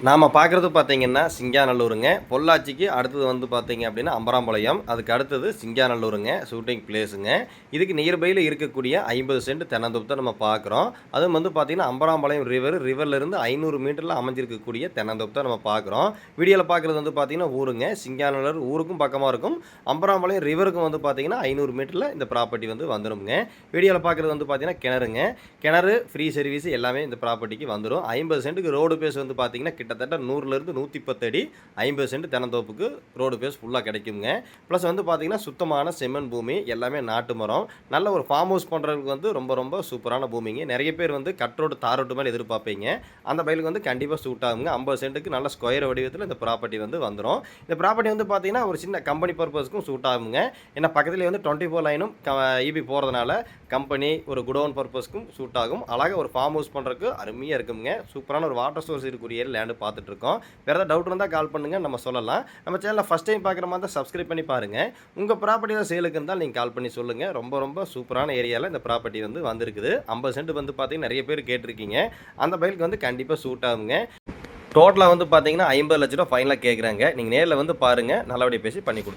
நாம் பார்க்குறது பார்த்தீங்கன்னா சிங்காநல்லூருங்க. பொள்ளாச்சிக்கு அடுத்தது வந்து பார்த்தீங்க அப்படின்னா அம்பராம்பாளையம். அதுக்கு அடுத்தது சிங்காநல்லூருங்க ஷூட்டிங் பிளேஸுங்க. இதுக்கு நியர்பையில் இருக்கக்கூடிய 50 சென்ட் தென்னந்தோப்பு தான் நம்ம பார்க்குறோம். அதுவும் வந்து பார்த்தீங்கன்னா அம்பராம்பாளையம் ரிவர்லேருந்து 500 மீட்டரில் அமைஞ்சிருக்கக்கூடிய தென்னந்தோப்பு தான் நம்ம பார்க்குறோம். வீடியோவில் பார்க்குறது வந்து பார்த்தீங்கன்னா ஊருங்க. சிங்காநல்லூர் ஊருக்கும் பக்கமாக இருக்கும். அம்பராம்பாளையம் ரிவருக்கும் வந்து பார்த்தீங்கன்னா 500 மீட்டரில் இந்த ப்ராப்பர்ட்டி வந்து வந்துடுங்க. வீடியோவில் பார்க்குறது வந்து பார்த்தீங்கன்னா கிணறுங்க. கிணறு ஃப்ரீ சர்வீஸ் எல்லாமே இந்த ப்ராப்பர்ட்டிக்கு வந்துடும். 50 சென்ட்டுக்கு ரோடு பேஸ் வந்து பார்த்தீங்கன்னா கிட்டத்தட்ட 100லேருந்து 110 அடி 50 சென்ட் தென்னந்தோப்புக்கு ரோடு பேஸ் ஃபுல்லாக கிடைக்குங்க. ப்ளஸ் வந்து பார்த்தீங்கன்னா சுத்தமான செம்மண் பூமி, எல்லாமே நாட்டு மரம். நல்ல ஒரு ஃபார்ம் ஹவுஸ் பண்ணுறதுக்கு வந்து ரொம்ப ரொம்ப சூப்பரான பூமிங்க. நிறைய பேர் வந்து கட் ரோடு தார் ரோட்டு மேலே எதிர்பார்ப்பீங்க. அந்த பயிலுக்கு வந்து கண்டிப்பாக சூட் ஆகுங்க. 50 சென்ட்டுக்கு நல்ல ஸ்கொயர் வடிவத்தில் இந்த ப்ராப்பர்ட்டி வந்து வந்துடும். இந்த ப்ராப்பர்ட்டி வந்து பார்த்தீங்கன்னா ஒரு சின்ன கம்பெனி பர்பஸ்க்கும் சூட் ஆகுங்க. ஏன்னா பக்கத்துலேயே வந்து 24 லைனும் இபி போகிறதுனால கம்பெனி ஒரு குடோன் பர்பஸ்க்கும் சூட் ஆகும். அழகாக ஒரு ஃபார்ம் ஹவுஸ் பண்ணுறதுக்கு அருமையாக இருக்குங்க. சூப்பரான ஒரு வாட்டர் சோர்ஸ் இருக்கக்கூடிய லேண்டு பார்த்துட்ருக்கோம். வேறு ஏதாவது டவுட் இருந்தால் கால் பண்ணுங்கள், நம்ம சொல்லலாம். நம்ம சேனலில் ஃபஸ்ட் டைம் பார்க்குற மாதிரி தான் சப்ஸ்கிரைப் பண்ணி பாருங்கள். உங்கள் ப்ராப்பர்ட்டியில் சேலுக்கு இருந்தால் நீங்கள் கால் பண்ணி சொல்லுங்கள். ரொம்ப ரொம்ப சூப்பரான ஏரியாவில் இந்த ப்ராப்பர்ட்டி வந்து வந்திருக்குது. 50 சென்ட் வந்து பார்த்தீங்கன்னா நிறைய பேர் கேட்டிருக்கீங்க. அந்த பயிலுக்கு வந்து கண்டிப்பாக சூட் ஆகுங்க. டோட்டலாக வந்து பார்த்தீங்கன்னா 50 லட்ச ரூபா ஃபைனலாக கேட்குறாங்க. நீங்கள் நேரில் வந்து பாருங்கள், நல்லபடியாக பேசி பண்ணி கொடுங்க.